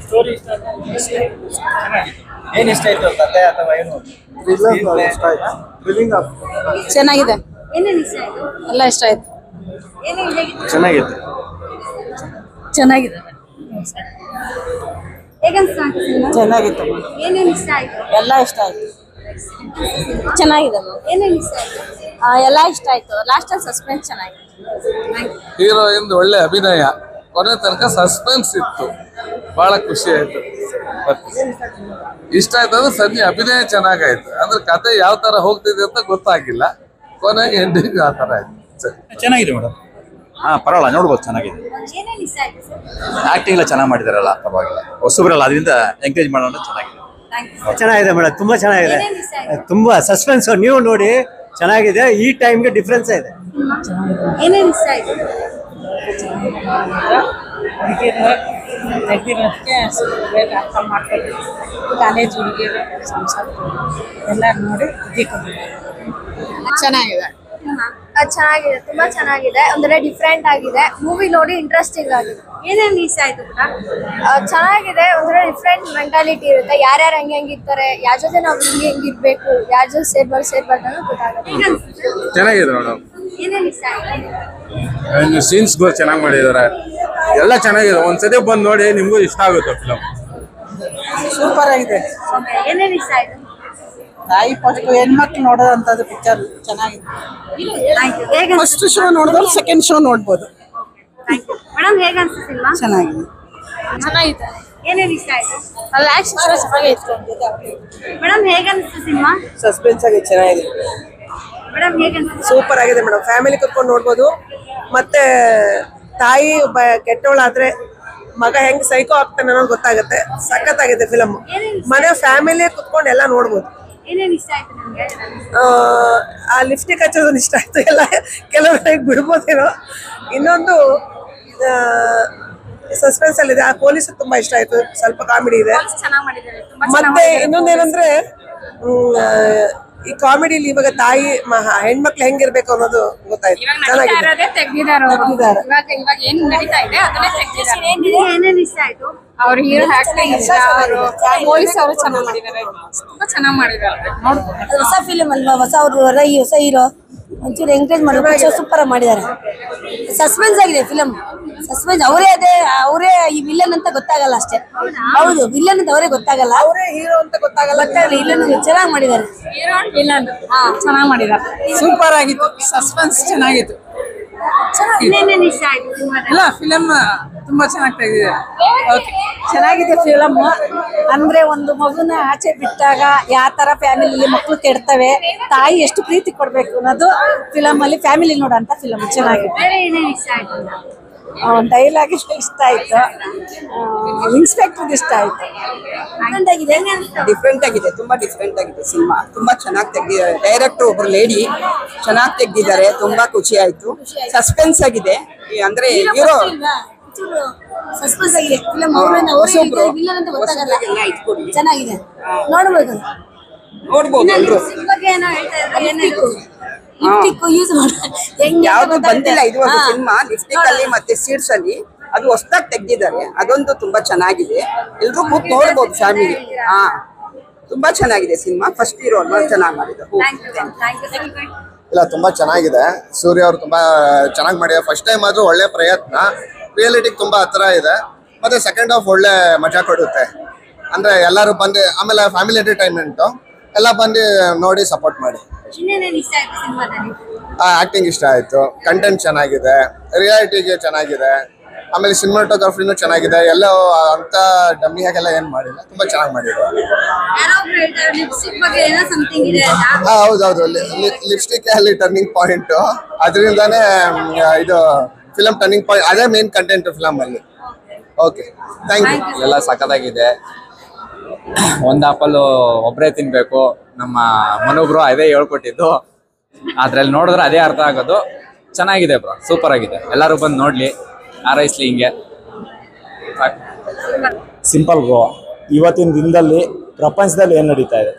Story ಇಷ್ಟ ಏನು ಇಷ್ಟ ಆಯ್ತು ಕತೆ ಅಥವಾ ಏನು ಚೆನ್ನಾಗಿದೆ, ಏನೇನು ಇಷ್ಟ ಆಯ್ತು? ಎಲ್ಲ ಇಷ್ಟ ಆಯ್ತು. ಏನೇನು ಹೇಗಿತ್ತು? ಚೆನ್ನಾಗಿತ್ತು. ಚೆನ್ನಾಗಿದೆ, ಹೇಗನ್ಸ್ತಾ ಉಂಟು ಸಿನಿಮಾ? ಚೆನ್ನಾಗಿತ್ತು, ಏನೇನು ಇಷ್ಟ ಆಯ್ತು? ಎಲ್ಲ ಇಷ್ಟ ಆಯ್ತು. ಚೆನ್ನಾಗಿದೆ, ಏನೇನು ಇಷ್ಟ ಆಯ್ತು? ಎಲ್ಲ ಇಷ್ಟ ಆಯ್ತು. ಲಾಸ್ಟ್ ಅಲ್ಲಿ ಸಸ್ಪೆನ್ಸ್ ಚೆನ್ನಾಗಿದೆ. ಹೀರೋಯಿನ್ ಒಳ್ಳೆ ಅಭಿನಯ, ಕೊನೆ ತನಕ ಸಸ್ಪೆನ್ಸ್ ಇತ್ತು, ಬಹಳ ಖುಷಿ ಆಯ್ತು. ಇಷ್ಟ ಆಯ್ತು ಅಂದ್ರೆ ಸನ್ನಿ ಅಭಿನಯ ಚೆನ್ನಾಗಾಯ್ತು. ಅಂದ್ರೆ ಕತೆ ಯಾವ ತರ ಹೋಗ್ತಿದೆ ಅಂತ ಗೊತ್ತಾಗಿಲ್ಲ, ಕೊನೆಗೆ ಎಂಡಿಂಗ್ ಆ ತರ ಆಯ್ತು. ಚೆನ್ನಾಗಿದೆ ಮೇಡಮ್. ಪರವಾಗಿಲ್ಲ, ನೋಡ್ಬೋದು, ಚೆನ್ನಾಗಿದೆ. ಏನೇನು ಇಷ್ಟ ಆಯ್ತು ಸರ್? ಆಕ್ಟಿಂಗ್ ಎಲ್ಲ ಚೆನ್ನಾಗಿ ಮಾಡಿದಾರಲ್ಲ, ಪರವಾಗಿಲ್ಲ. ಹೊಸಬ್ರಲ್ಲ, ಅದರಿಂದ ಎಂಕರೇಜ್ ಮಾಡೋಣ. ಚೆನ್ನಾಗಿದೆ. ಚೆನ್ನಾಗಿದೆ ಮೇಡಮ್, ತುಂಬಾ ಚೆನ್ನಾಗಿದೆ. ಏನೇನು ಇಷ್ಟ ಆಯ್ತು? ತುಂಬಾ ಸಸ್ಪೆನ್ಸ್, ನೀವು ನೋಡಿ ಚೆನ್ನಾಗಿದೆ. ಈ ಟೈಮ್ಗೆ ಡಿಫ್ರೆನ್ಸ್ ಇದೆ. ಏನೇನು ಇಷ್ಟ ಆಯ್ತು? ಅರ್ಥ ಮಾಡ್ಕೊಂಡು ಕಾಲೇಜ್ ಹುಡುಗಿಯರು ಸಂಸಾರ ಎಲ್ಲ ನೋಡಿ ಚೆನ್ನಾಗಿದೆ. ಚೆನ್ನಾಗಿದೆ, ತುಂಬಾ ಚೆನ್ನಾಗಿದೆ. ಒಂಥರ ಡಿಫ್ರೆಂಟ್ ಆಗಿದೆ. ಮೂವಿ ನೋಡಿ ಇಂಟ್ರೆಸ್ಟಿಂಗ್ ಆಗಿದೆ. ಏನೇನು ಇಷ್ಟ ಆಯ್ತು? ಚೆನ್ನಾಗಿದೆ. ಒಂಥರ ಡಿಫ್ರೆಂಟ್ ಮೆಂಟಾಲಿಟಿ ಇರುತ್ತೆ. ಯಾರ್ಯಾರು ಹೆಂಗಿರ್ತಾರೆ, ಯಾರ ಜೊತೆ ನಾವು ಹೆಂಗಿರ್ಬೇಕು, ಯಾರ ಜೊತೆ ಸೇರ್ಬಾರ್ದು ಅನ್ನೋ ಗೊತ್ತಾಗುತ್ತೆ. ಚೆನ್ನಾಗಿದೆ ಮೇಡಮ್. ಏನೇನು ಇಷ್ಟ ಆಯ್ತು? ಸೀನ್ಸ್ಗಳು ಚೆನ್ನಾಗಿ ಮಾಡಿದ್ದಾರೆ, ಎಲ್ಲ ಚೆನ್ನಾಗಿದೆ. ಒಂದ್ಸತಿ ಬಂದು ನೋಡಿ, ನಿಮ್ಗೂ ಇಷ್ಟ ಆಗುತ್ತೆ ಫಿಲಮ್. ಸೂಪರ್ ಆಗಿದೆ. ಏನೇನು ಇಷ್ಟ ಆಯ್ತು? ತಾಯಿ ಪಾಠ ಹೆಣ್ಮಕ್ಳು ನೋಡೋದಂಥದ್ದು ಪಿಕ್ಚರ್ ಚೆನ್ನಾಗಿದೆ. ಫಸ್ಟ್ ಶೋ ನೋಡಿದ್ರೆ ಸೆಕೆಂಡ್ ಶೋ ನೋಡ್ಬೋದು. ಮೇಡಮ್ ಹೇಗೆ ಅನ್ಸುತ್ತೆ ಸಿನಿಮಾ? ಚೆನ್ನಾಗಿದೆ, ಚೆನ್ನಾಗಿದೆ. ಏನೇನು ಇಷ್ಟ ಆಯ್ತು? ಅಲ್ಲಿ ಆಕ್ಷನ್ ಚೆನ್ನಾಗಿತ್ತು. ಮೇಡಮ್ ಹೇಗೆ ಅನ್ಸುತ್ತೆ ಸಿನಿಮಾ? ಸಸ್ಪೆನ್ಸ್ ಆಗಿ ಚೆನ್ನಾಗಿದೆ. ಮೇಡಮ್ ಹೇಗೆ ಅನ್ಸುತ್ತೆ? ಸೂಪರ್ ಆಗಿದೆ ಮೇಡಮ್. ಫ್ಯಾಮಿಲಿ ಕುತ್ಕೊಂಡು ನೋಡ್ಬೋದು. ಮತ್ತೆ ತಾಯಿ ಒಬ್ಬ ಕೆಟ್ಟವಳಾದ್ರೆ ಮಗ ಹೆಂಗ್ ಸೈಕೋ ಆಗ್ತಾನೆ ಅನ್ನೋದು ಗೊತ್ತಾಗುತ್ತೆ. ಸಖತ್ತಾಗಿದೆ ಫಿಲಮ್. ಮನೆ ಫ್ಯಾಮಿಲಿ ಕುತ್ಕೊಂಡು ಎಲ್ಲ ನೋಡ್ಬೋದು. ಏನೇನು ಇಷ್ಟ ಆಯ್ತು ನಿಮ್ಗೆ? ಆ ಲಿಪ್ಸ್ಟಿಕ್ ಹಚ್ಚೋದನ್ನ ಇಷ್ಟ ಆಯ್ತು. ಎಲ್ಲ ಕೆಲವರಿಗೆ ಬಿಡ್ಬೋದೇನೋ. ಇನ್ನೊಂದು ಸಸ್ಪೆನ್ಸ್ ಅಲ್ಲಿ ಇದೆ. ಆ ಪೊಲೀಸ್ ತುಂಬಾ ಇಷ್ಟ ಆಯ್ತು. ಸ್ವಲ್ಪ ಕಾಮಿಡಿ ಇದೆ. ಮತ್ತೆ ಇನ್ನೊಂದೇನಂದ್ರೆ ಈ ಕಾಮಿಡಿಲಿ ಇವಾಗ ತಾಯಿ ಹೆಣ್ಮಕ್ಳು ಹೆಂಗಿರ್ಬೇಕು ಅನ್ನೋದು ಗೊತ್ತಾಯ್ತು. ಏನೇನು ಇಷ್ಟ ಆಯ್ತು? ಅವ್ರ ಹೀರೋ ಆಕ್ಟಿಂಗ್ ಇಷ್ಟ, ಪೊಲೀಸ್ ಅವರು ಚೆನ್ನಾಗಿ ಮಾಡಿದ್ದಾರೆ, ತುಂಬಾ ಚೆನ್ನಾಗಿ ಮಾಡಿದ್ದಾರೆ. ಹೊಸ ಫಿಲ್ಮ್ ಅಲ್ವಾ, ಹೊಸ ಹೀರೋ ಒಂಚೂರು ಎಂಕರೇಜ್ ಮಾಡಿ ಸೂಪರ್ ಆಗಿ ಮಾಡಿದ್ದಾರೆ. ಸಸ್ಪೆನ್ಸ್ ಆಗಿದೆ ಫಿಲಮ್. ಸಸ್ಪೆನ್ಸ್ ಅವರೇ ಈ ವಿಲ್ಲನ್ ಅಂತ ಗೊತ್ತಾಗಲ್ಲ ಅಷ್ಟೇ. ಹೌದು, ವಿಲ್ಲನ್ ಅಂತ ಅವರೇ ಗೊತ್ತಾಗಲ್ಲ, ಅವರೇ ಹೀರೋ ಅಂತ ಗೊತ್ತಾಗಲ್ಲ. ವಿಲ್ಲನ್ ಚೆನ್ನಾಗಿ ಮಾಡಿದ್ದಾರೆ. ವಿಲ್ಲನ್ ಚೆನ್ನಾಗಿ ಮಾಡಿದ್ದಾರೆ. ಸೂಪರ್ ಆಗಿತ್ತು. ಸಸ್ಪೆನ್ಸ್ ಚೆನ್ನಾಗಿತ್ತು. ಏನೇನು ಇಷ್ಟ ಆಯ್ತು ಸಿನಿಮಾದಲ್ಲಿ? ಇಲ್ಲ, ಫಿಲಮ್ ತುಂಬಾ ಚೆನ್ನಾಗಿ ತೆಗೆದಿದೆ. ಚೆನ್ನಾಗಿದೆ ಫಿಲಮ್. ಅಂದ್ರೆ ಒಂದು ಮಗುನ ಆಚೆ ಬಿಟ್ಟಾಗ ಯಾವ ತರ ಫ್ಯಾಮಿಲಿ ಮಕ್ಕಳು ಕೆಡ್ತವೆ, ತಾಯಿ ಎಷ್ಟು ಪ್ರೀತಿ ಕೊಡ್ಬೇಕು ಅನ್ನೋದು ಫಿಲಮ್ ಅಲ್ಲಿ ಫ್ಯಾಮಿಲಿ ನೋಡೋಂತ ಫಿಲಮ್. ಚೆನ್ನಾಗಿದೆ. ಬೇರೆ ಏನೇನು ಇಷ್ಟ ಆಯ್ತು? ಡೈಲಾಗ್ ಇಷ್ಟ ಆಯ್ತು. ಇನ್ಸ್ಪೆಕ್ಟರ್ ಇಷ್ಟ ಆಯ್ತು. ಡಿಫ್ರೆಂಟ್ ಆಗಿದೆ, ತುಂಬಾ ಡಿಫ್ರೆಂಟ್ ಆಗಿದೆ ಸಿನಿಮಾ. ತುಂಬಾ ಚೆನ್ನಾಗಿ ತೆಗ್ದಿದ್ದಾರೆ. ಡೈರೆಕ್ಟರ್ ಒಬ್ರು ಲೇಡಿ ಚೆನ್ನಾಗಿ ತೆಗ್ದಿದ್ದಾರೆ. ತುಂಬಾ ಖುಷಿ ಆಯ್ತು. ಸಸ್ಪೆನ್ಸ್ ಆಗಿದೆ. ಅಂದ್ರೆ ಹೀರೋ ಸಸ್ಪೆನ್ಸ್ ಆಗಿದೆ ಫಿಲಮ್. ವಿಲ್ಲನ್ ಅಂತ ಗೊತ್ತಾಗಲ್ಲ. ಚೆನ್ನಾಗಿದೆ, ನೋಡ್ಬೋದು. ನೋಡ್ಬೋದು. ಬಗ್ಗೆ ಏನೋ ಹೇಳ್ತಾ ಇದ್ದಾರೆ. ಯೂಸ್ ಯಾವ್ದು ಬಂದಿಲ್ಲ ಇದುವರೆಗೂ ಸಿನಿಮಾ. ಲಿಪ್ಸ್ಟಿಕ್ ಅಲ್ಲಿ ಮತ್ತೆ ಸೀಡ್ಸ್ ಅಲ್ಲಿ ಅದು ಹೊಸದಾಗಿ ತೆಗ್ದಿದ್ದಾರೆ. ಅದೊಂದು ತುಂಬಾ ಚೆನ್ನಾಗಿದೆ. ಎಲ್ರು ಕೂತ್ ನೋಡ್ಬೋದು ಫ್ಯಾಮಿಲಿ. ತುಂಬಾ ಚೆನ್ನಾಗಿದೆ ಸಿನಿಮಾ. ಫಸ್ಟ್ ಹೀರೋ ಅಲ್ವಾ, ಚೆನ್ನಾಗಿ ಮಾಡಿದ್ರು. ಇಲ್ಲ, ತುಂಬಾ ಚೆನ್ನಾಗಿದೆ. ಸೂರ್ಯ ಅವರು ತುಂಬಾ ಚೆನ್ನಾಗಿ ಮಾಡಿದ್ದಾರೆ. ಫಸ್ಟ್ ಟೈಮ್ ಆದ್ರೂ ಒಳ್ಳೆ ಪ್ರಯತ್ನ. ರಿಯಾಲಿಟಿಗೆ ತುಂಬಾ ಹತ್ರ ಇದೆ. ಮತ್ತೆ ಸೆಕೆಂಡ್ ಹಾಫ್ ಒಳ್ಳೆ ಮಜಾ ಕೊಡುತ್ತೆ. ಅಂದ್ರೆ ಎಲ್ಲರೂ ಬಂದು, ಆಮೇಲೆ ಫ್ಯಾಮಿಲಿ ಎಂಟರ್ಟೈನ್ಮೆಂಟ್ ಎಲ್ಲ ಬಂದು ನೋಡಿ ಸಪೋರ್ಟ್ ಮಾಡಿ. ಇನ್ನೇನೇನು ಇಷ್ಟ ಆಯ್ತು ಸಿನಿಮಾದಲ್ಲಿ? ಆಕ್ಟಿಂಗ್ ಇಷ್ಟ ಆಯ್ತು. ಕಂಟೆಂಟ್ ಚೆನ್ನಾಗಿದೆ. ರಿಯಾಲಿಟಿಗೆ ಚೆನ್ನಾಗಿದೆ. ಆಮೇಲೆ ಸಿನಿಮಾಟೋಗ್ರಫಿನೂ ಚೆನ್ನಾಗಿದೆ. ಎಲ್ಲ ಅಂತ ಡಮ್ಮಿ ಹಾಗೆಲ್ಲ ಏನ್ ಮಾಡಿಲ್ಲ, ತುಂಬಾ ಚೆನ್ನಾಗಿ ಮಾಡಿದ್ದಾರೆ. ಲಿಪ್ಸ್ಟಿಕ್ ಬಗ್ಗೆ ಏನೋ ಸಮಥಿಂಗ್ ಇದೆ. ಹೌದೌದು, ಲಿಪ್ಸ್ಟಿಕ್ ಅಲ್ಲಿ ಟರ್ನಿಂಗ್ ಪಾಯಿಂಟ್. ಅದರಿಂದಾನೇ ಇದು ಫಿಲಂ ಟರ್ನಿಂಗ್ ಪಾಯಿಂಟ್. ಅದೇ ಮೇನ್ ಕಂಟೆಂಟ್ ಫಿಲಂ ಅಲ್ಲಿ. Okay, thank you. ಎಲ್ಲ ಸಖತ್ತಾಗಿದೆ. ಒಂದು ಆಪಲ್ ಒಬ್ಬರೇ ತಿನ್ಬೇಕು, ನಮ್ಮ ಮನೋಬ್ರು ಅದೇ ಹೇಳ್ಕೊಟ್ಟಿದ್ದು. ಅದ್ರಲ್ಲಿ ನೋಡಿದ್ರೆ ಅದೇ ಅರ್ಥ ಆಗೋದು. ಚೆನ್ನಾಗಿದೆ ಬ್ರೋ, ಸೂಪರ್ ಆಗಿದೆ. ಎಲ್ಲರೂ ಬಂದು ನೋಡ್ಲಿ, ಹಾರೈಸ್ಲಿ ಹಿಂಗೆ. Simple bro. ಇವತ್ತಿನ ದಿನದಲ್ಲಿ ಪ್ರಪಂಚದಲ್ಲಿ ಏನು ನಡೀತಾ ಇದೆ,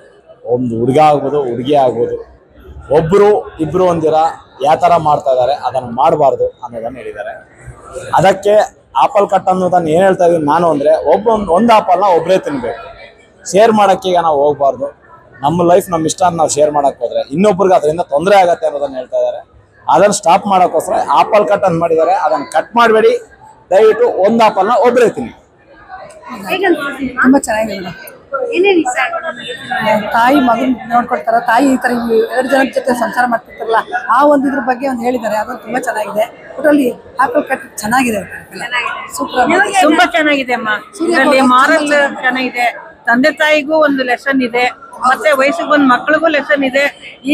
ಒಂದು ಹುಡುಗ ಆಗ್ಬೋದು, ಹುಡುಗಿ ಆಗ್ಬೋದು, ಒಬ್ಬರು ಇಬ್ಬರು ಒಂದಿರ ಯಾವ ಥರ ಮಾಡ್ತಾ ಇದ್ದಾರೆ, ಅದನ್ನು ಮಾಡಬಾರ್ದು ಅನ್ನೋದನ್ನು ಹೇಳಿದ್ದಾರೆ. ಅದಕ್ಕೆ ಆಪಲ್ ಕಟ್ ಅನ್ನೋದನ್ನ ಏನ್ ಹೇಳ್ತಾ ಇದೀನಿ ನಾನು ಅಂದ್ರೆ ಒಂದು ಆಪಲ್ನ ಒಬ್ಬರೇ ತಿನ್ಬೇಕು, ಶೇರ್ ಮಾಡಕ್ಕೆ ಈಗ ನಾವು ಹೋಗ್ಬಾರ್ದು. ನಮ್ಮ ಲೈಫ್ ನಮ್ಮ ಇಷ್ಟ ಅಂತ ನಾವು ಶೇರ್ ಮಾಡಕ್ ಹೋದ್ರೆ ಇನ್ನೊಬ್ರಿಗೆ ಅದರಿಂದ ತೊಂದರೆ ಆಗತ್ತೆ ಅನ್ನೋದನ್ನ ಹೇಳ್ತಾ ಇದ್ದಾರೆ. ಅದನ್ನ ಸ್ಟಾಪ್ ಮಾಡೋಕ್ಕೋಸ್ಕರ ಆಪಲ್ ಕಟ್ ಅಂತ ಮಾಡಿದ್ದಾರೆ. ಅದನ್ನ ಕಟ್ ಮಾಡಬೇಡಿ, ದಯವಿಟ್ಟು ಒಂದು ಆಪಲ್ನ ಒಬ್ಬರೇ ತಿನ್ನಿ. ತುಂಬಾ ಚೆನ್ನಾಗಿದೆ. ತಾಯಿ ಮಗನ್ ನೋಡ್ಕೊಳ್ತಾರ, ತಾಯಿ ಈ ತರ 2 ಜನದ ಜೊತೆ ಸಂಸಾರ ಮಾಡ್ತಿರ್ತಾರಲ್ಲ, ಆ ಒಂದು ಇದ್ರ ಬಗ್ಗೆ ಒಂದು ಹೇಳಿದ್ದಾರೆ. ಅದು ತುಂಬಾ ಚೆನ್ನಾಗಿದೆ. ಒಟ್ಟಲ್ಲಿ ಆಪಲ್ ಕಟ್ ಚೆನ್ನಾಗಿದೆ, ಸೂಪರ್, ತುಂಬಾ ಚೆನ್ನಾಗಿದೆ ಅಮ್ಮ. ಇದರಲ್ಲಿ ಮಾರಲ್ ಚೆನ್ನಾಗಿದೆ, ತಂದೆ ತಾಯಿಗೂ ಒಂದು ಲೆಸನ್ ಇದೆ, ಮತ್ತೆ ವಯಸ್ಸಿಗೆ ಬಂದ ಮಕ್ಕಳಿಗೂ ಲೆಸನ್ ಇದೆ.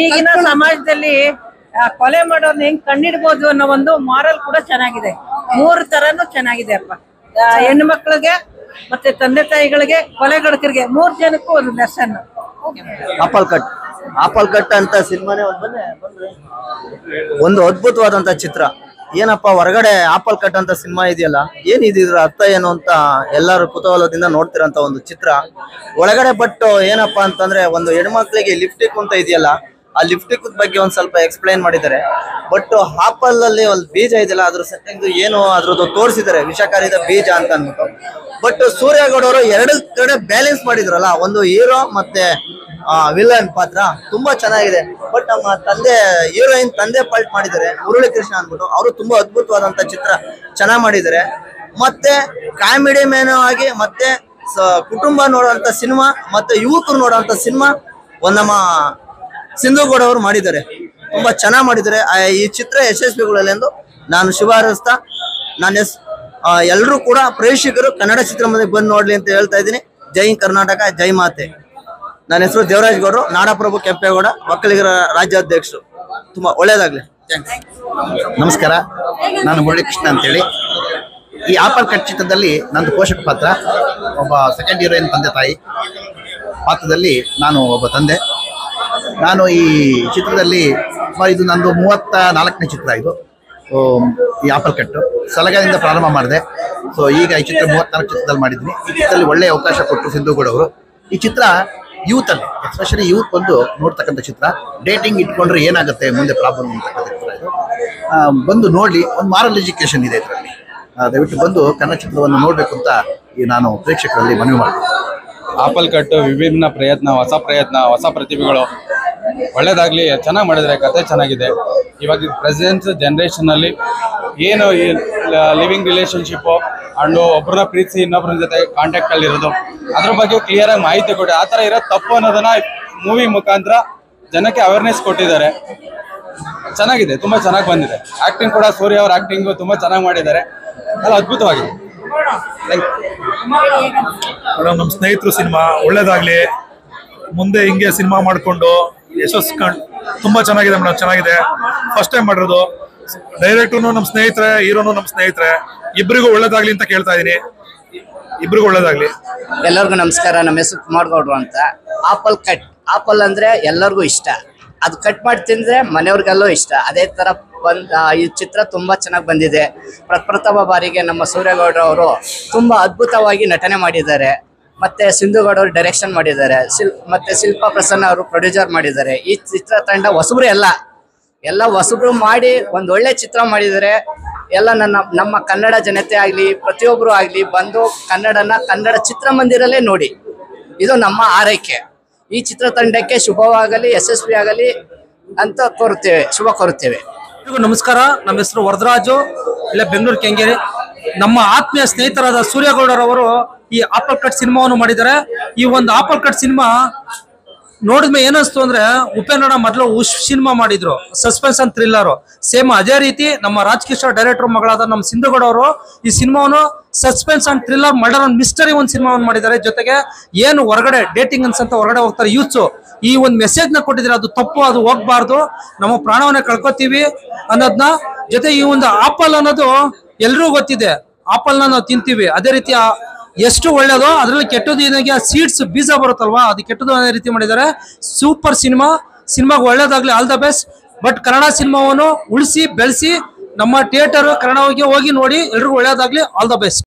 ಈಗಿನ ಸಮಾಜದಲ್ಲಿ ಕೊಲೆ ಮಾಡೋರ್ನ ಹೆಂಗ್ ಕಂಡಿಡ್ಬೋದು ಅನ್ನೋ ಒಂದು ಮಾರಲ್ ಕೂಡ ಚೆನ್ನಾಗಿದೆ. 3 ತರನು ಚೆನ್ನಾಗಿದೆ ಅಪ್ಪ. ಹೆಣ್ಣು ಮಕ್ಕಳಿಗೆ ಮತ್ತೆ ತಂದೆ ತಾಯಿಗಳಿಗೆ, ಕೊಲೆಗಡಕರಿಗೆ, 3 ಜನಕ್ಕೂ ಒಂದು ಲೆಸನ್. ಆಪಲ್ ಕಟ್ ಅಂತ ಸಿನಿಮಾನೇ ಒಂದು ಅದ್ಭುತವಾದಂತ ಚಿತ್ರ. ಏನಪ್ಪ ಹೊರಗಡೆ ಆಪಲ್ ಕಟ್ ಅಂತ ಸಿನಿಮಾ ಇದೆಯಲ್ಲ, ಏನಿದ್ರ ಅರ್ಥ ಏನು ಅಂತ ಎಲ್ಲರೂ ಕುತೂಹಲದಿಂದ ನೋಡ್ತಿರೋಂತ ಒಂದು ಚಿತ್ರ. ಒಳಗಡೆ ಬಟ್ ಏನಪ್ಪಾ ಅಂತಂದ್ರೆ, ಒಂದು ಹೆಣ್ಮಕ್ಳಿಗೆ ಲಿಪ್ಟಿಕ್ ಅಂತ ಇದೆಯಲ್ಲ, ಆ ಲಿಪ್ಟಿಕ್ ಬಗ್ಗೆ ಒಂದ್ ಸ್ವಲ್ಪ ಎಕ್ಸ್ಪ್ಲೈನ್ ಮಾಡಿದ್ದಾರೆ. ಬಟ್ ಆಪಲ್ ಅಲ್ಲಿ ಒಂದು ಬೀಜ ಇದೆಯಲ್ಲ, ಅದ್ರ ಸೆಟ್ಟಿಂಗ್ ಏನು ಅದ್ರದ್ದು ತೋರಿಸಿದ್ದಾರೆ, ವಿಷಕಾರಿದ ಬೀಜ ಅಂತ ಅಂದ್ಬಿಟ್ಟು. ಬಟ್ ಸೂರ್ಯಗೌಡ ಅವರು 2 ಕಡೆ ಬ್ಯಾಲೆನ್ಸ್ ಮಾಡಿದ್ರಲ್ಲ, ಒಂದು ಹೀರೋ ಮತ್ತೆ ವಿಲನ್ ಪಾತ್ರ ತುಂಬಾ ಚೆನ್ನಾಗಿದೆ. ಬಟ್ ನಮ್ಮ ಹೀರೋಯಿನ್ ತಂದೆ ಪಾಲ್ಟ್ ಮಾಡಿದ್ದಾರೆ, ಮುರಳಿ ಕೃಷ್ಣ ಅಂದ್ಬಿಟ್ಟು. ಅವರು ತುಂಬಾ ಅದ್ಭುತವಾದಂತ ಚಿತ್ರ ಚೆನ್ನಾಗಿ ಮಾಡಿದ್ದಾರೆ. ಮತ್ತೆ ಕಾಮಿಡಿ ಮೇನು ಆಗಿ, ಮತ್ತೆ ಕುಟುಂಬ ನೋಡುವಂತ ಸಿನಿಮಾ, ಮತ್ತೆ ಯುವಕರು ನೋಡುವಂತ ಸಿನಿಮಾ ನಮ್ಮ ಸಿಂಧುಗೌಡ ಅವರು ಮಾಡಿದ್ದಾರೆ. ತುಂಬಾ ಚೆನ್ನಾಗಿ ಮಾಡಿದ್ದಾರೆ. ಈ ಚಿತ್ರ ಯಶಸ್ವಿಗಳಲ್ಲಿ ಎಂದು ನಾನು ಶುಭ ಹಾರೈಸ್ತಾ, ಎಲ್ಲರೂ ಕೂಡ ಪ್ರೇಕ್ಷಕರು ಕನ್ನಡ ಚಿತ್ರಮಂದಿರಕ್ಕೆ ಬಂದು ನೋಡ್ಲಿ ಅಂತ ಹೇಳ್ತಾ ಇದ್ದೀನಿ. ಜೈ ಕರ್ನಾಟಕ, ಜೈ ಮಾತೆ. ನನ್ನ ಹೆಸರು ದೇವರಾಜ್ ಗೌಡ್ರು, ನಾಡಪ್ರಭು ಕೆಂಪೇಗೌಡ, ಒಕ್ಕಲಿಗರ ರಾಜ್ಯಾಧ್ಯಕ್ಷರು. ತುಂಬಾ ಒಳ್ಳೇದಾಗ್ಲಿ. ನಮಸ್ಕಾರ, ನಾನು ಮುರಳಿ ಕೃಷ್ಣ ಅಂತೇಳಿ. ಈ ಆಪಲ್ ಕಟ್ ಚಿತ್ರದಲ್ಲಿ ನಂದು ಪೋಷಕ ಪಾತ್ರ, ಒಬ್ಬ ಸೆಕೆಂಡ್ ಹೀರೋಯಿನ್ ತಂದೆ ತಾಯಿ ಪಾತ್ರದಲ್ಲಿ ನಾನು ಒಬ್ಬ ತಂದೆ. ನಾನು ಈ ಚಿತ್ರದಲ್ಲಿ ಇದು ನಂದು 34ನೇ ಚಿತ್ರ. ಇದು ಈ ಆಪಲ್ ಕಟ್ಟು ಸಲಗದಿಂದ ಪ್ರಾರಂಭ ಮಾಡಿದೆ. ಸೊ ಈಗ ಈ ಚಿತ್ರ 34 ಚಿತ್ರದಲ್ಲಿ ಮಾಡಿದ್ದೀನಿ. ಈ ಚಿತ್ರದಲ್ಲಿ ಒಳ್ಳೆಯ ಅವಕಾಶ ಕೊಟ್ಟರು ಸಿಂಧುಗೌಡ ಅವರು. ಈ ಚಿತ್ರ ಯೂತ್ ಅಲ್ಲಿ, ಎಸ್ಪೆಷಲಿ ಯೂತ್ ಬಂದು ನೋಡ್ತಕ್ಕಂಥ ಚಿತ್ರ. ಡೇಟಿಂಗ್ ಇಟ್ಕೊಂಡ್ರೆ ಏನಾಗುತ್ತೆ ಮುಂದೆ ಪ್ರಾಬ್ಲಮ್ ಅಂತಕ್ಕಂಥ ಚಿತ್ರ ಇದು. ಬಂದು ನೋಡ್ಲಿ, ಒಂದು ಮಾರಲ್ ಎಜುಕೇಶನ್ ಇದೆ ಇದರಲ್ಲಿ. ದಯವಿಟ್ಟು ಬಂದು ಕನ್ನಡ ಚಿತ್ರವನ್ನು ನೋಡ್ಬೇಕು ಅಂತ ನಾನು ಪ್ರೇಕ್ಷಕರಲ್ಲಿ ಮನವಿ ಮಾಡ್ತೀನಿ. ಆಪಲ್ ಕಟ್ಟು ವಿಭಿನ್ನ ಪ್ರಯತ್ನ, ಹೊಸ ಪ್ರತಿಭೆಗಳು, ಒಳ್ಳೇದಾಗ್ಲಿ. ಚೆನ್ನಾಗಿ ಮಾಡಿದ್ರೆ, ಕತೆ ಚೆನ್ನಾಗಿದೆ. ಇವಾಗ ಪ್ರೆಸೆಂಟ್ ಜನರೇಷನ್ ಅಲ್ಲಿ ಏನು ಲಿವಿಂಗ್ ರಿಲೇಶನ್ಶಿಪ್ ಅಂಡ್ ಒಬ್ಬರನ್ನ ಪ್ರೀತಿಸಿ ಇನ್ನೊಬ್ಬರ ಜೊತೆ ಕಾಂಟ್ಯಾಕ್ಟ್ ಅಲ್ಲಿ ಇರೋದು, ಅದ್ರ ಬಗ್ಗೆ ಕ್ಲಿಯರ್ ಆಗಿ ಮಾಹಿತಿ ಕೊಡಿ. ಆ ತರ ಇರೋದು ತಪ್ಪು ಅನ್ನೋದನ್ನ ಮೂವಿ ಮುಖಾಂತರ ಜನಕ್ಕೆ ಅವೇರ್ನೆಸ್ ಕೊಟ್ಟಿದ್ದಾರೆ. ಚೆನ್ನಾಗಿದೆ, ತುಂಬಾ ಚೆನ್ನಾಗಿ ಬಂದಿದೆ. ಆಕ್ಟಿಂಗ್ ಕೂಡ ಸೂರ್ಯ ಅವ್ರ ಆಕ್ಟಿಂಗ್ ತುಂಬಾ ಚೆನ್ನಾಗಿ ಮಾಡಿದ್ದಾರೆ. ಅದು ಅದ್ಭುತವಾಗಿದೆ. ಮೇಡಮ್, ನಮ್ಮ ಸ್ನೇಹಿತರು ಸಿನಿಮಾ ಒಳ್ಳೇದಾಗ್ಲಿ, ಮುಂದೆ ಹಿಂಗೆ ಸಿನಿಮಾ ಮಾಡಿಕೊಂಡು ಯಶಸ್ಸು ತುಂಬಾ ಚೆನ್ನಾಗಿದೆ ಮೇಡಮ್, ಚೆನ್ನಾಗಿದೆ. ಫಸ್ಟ್ ಟೈಮ್ ಮಾಡಿರೋದು. ಡೈರೆಕ್ಟರ್ನು ನಮ್ಮ ಸ್ನೇಹಿತರೆ, ಹೀರೋನು ನಮ್ಮ ಸ್ನೇಹಿತರೆ. ಇಬ್ಬರಿಗೂ ಒಳ್ಳೇದಾಗ್ಲಿ ಅಂತ ಕೇಳ್ತಾ ಇದೀನಿ. ಇಬ್ಬರಿಗೂ ಒಳ್ಳೇದಾಗ್ಲಿ. ಎಲ್ಲರಿಗೂ ನಮಸ್ಕಾರ. ನಮ್ಮ ಹೆಸರು ಕುಮಾರ್ ಗೌಡ್ರು ಅಂತ. ಆಪಲ್ ಕಟ್, ಆಪಲ್ ಅಂದ್ರೆ ಎಲ್ಲರಿಗೂ ಇಷ್ಟ. ಅದು ಕಟ್ ಮಾಡಿ ತಿಂದ್ರೆ ಮನೆಯವ್ರಿಗೆಲ್ಲೂ ಇಷ್ಟ. ಅದೇ ತರ ಈ ಚಿತ್ರ ತುಂಬಾ ಚೆನ್ನಾಗಿ ಬಂದಿದೆ. ಪ್ರಥಮ ಬಾರಿಗೆ ನಮ್ಮ ಸೂರ್ಯಗೌಡ್ರ ಅವರು ತುಂಬಾ ಅದ್ಭುತವಾಗಿ ನಟನೆ ಮಾಡಿದ್ದಾರೆ. ಮತ್ತೆ ಸಿಂಧುಗೌಡ ಅವರು ಡೈರೆಕ್ಷನ್ ಮಾಡಿದ್ದಾರೆ. ಮತ್ತೆ ಶಿಲ್ಪಾ ಪ್ರಸನ್ನ ಅವರು ಪ್ರೊಡ್ಯೂಸರ್ ಮಾಡಿದ್ದಾರೆ. ಈ ಚಿತ್ರತಂಡ ಹೊಸಬ್ರು ಎಲ್ಲ ಹೊಸಬ್ರು ಮಾಡಿ ಒಂದು ಒಳ್ಳೆ ಚಿತ್ರ ಮಾಡಿದ್ದಾರೆ. ಎಲ್ಲ ನಮ್ಮ ಕನ್ನಡ ಜನತೆ ಆಗ್ಲಿ, ಪ್ರತಿಯೊಬ್ರು ಆಗ್ಲಿ ಬಂದು ಕನ್ನಡ ಚಿತ್ರಮಂದಿರಲ್ಲೇ ನೋಡಿ. ಇದು ನಮ್ಮ ಆರೈಕೆ. ಈ ಚಿತ್ರತಂಡಕ್ಕೆ ಶುಭವಾಗಲಿ, ಯಶಸ್ವಿ ಆಗಲಿ ಅಂತ ಶುಭ ಕೋರುತ್ತೇವೆ. ನಮಸ್ಕಾರ, ನಮ್ಮ ಹೆಸರು ವರದರಾಜು, ಇಲ್ಲ ಬೆಂಗಳೂರು ಕೆಂಗೇರಿ. ನಮ್ಮ ಆತ್ಮೀಯ ಸ್ನೇಹಿತರಾದ ಸೂರ್ಯಗೌಡರವರು ಈ ಆಪಲ್ ಕಟ್ ಸಿನಿಮಾವನ್ನು ಮಾಡಿದ್ದಾರೆ. ಈ ಒಂದು ಆಪಲ್ ಕಟ್ ಸಿನಿಮಾ ನೋಡಿದ್ಮೇಲೆ ಏನಿಸ್ತು ಅಂದ್ರೆ, ಉಪೇಂದ್ರ ಮೊದಲು ಉಶ್ ಸಿನಿಮಾ ಮಾಡಿದ್ರು, ಸಸ್ಪೆನ್ಸ್ ಅಂಡ್ ಥ್ರಿಲ್ಲರ್. ಸೇಮ್ ಅದೇ ರೀತಿ ನಮ್ಮ ರಾಜಕಿಶೋರ್ ಡೈರೆಕ್ಟರ್ ಮಗಳಾದ ನಮ್ಮ ಸಿಂಧುಗೌಡ ಅವರು ಈ ಸಿನಿಮಾವನ್ನು suspense and thriller murder and mystery ಒಂದು ಸಿನಿಮಾವನ್ನು ಮಾಡಿದ್ದಾರೆ. ಜೊತೆಗೆ ಏನು ಹೊರಗಡೆ ಡೇಟಿಂಗ್ ಅನ್ಸಂತ ಹೊರಗಡೆ ಹೋಗ್ತಾರೆ ಯೂತ್ಸು, ಈ ಒಂದು ಮೆಸೇಜ್ ನ ಕೊಟ್ಟಿದ್ರೆ ಅದು ತಪ್ಪು, ಅದು ಹೋಗ್ಬಾರ್ದು, ನಮ್ಮ ಪ್ರಾಣವನ್ನ ಕಳ್ಕೊತೀವಿ ಅನ್ನೋದನ್ನ. ಜೊತೆ ಈ ಒಂದು ಆಪಲ್ ಅನ್ನೋದು ಎಲ್ರಿಗೂ ಗೊತ್ತಿದೆ, ಆಪಲ್ನ ನಾವು ತಿಂತೀವಿ. ಅದೇ ರೀತಿ ಎಷ್ಟು ಒಳ್ಳೇದು, ಅದರಲ್ಲಿ ಕೆಟ್ಟದ್ದು ಏನಾಗಿ ಸೀಡ್ಸ್ ಬೀಜ ಬರುತ್ತಲ್ವಾ, ಅದು ಕೆಟ್ಟದ್ದು ಅನ್ನೋ ರೀತಿ ಮಾಡಿದ್ದಾರೆ. ಸೂಪರ್ ಸಿನಿಮಾಗೆ ಒಳ್ಳೇದಾಗ್ಲಿ, all the best. But Kannada ಸಿನಿಮಾವನ್ನು ಉಳಿಸಿ ಬೆಳೆಸಿ ನಮ್ಮ ಥಿಯೇಟರ್ ಕನ್ನಡವಾಗಿ ಹೋಗಿ ನೋಡಿ. ಎಲ್ರಿಗೂ ಒಳ್ಳೇದಾಗ್ಲಿ, ಆಲ್ ದ ಬೆಸ್ಟ್.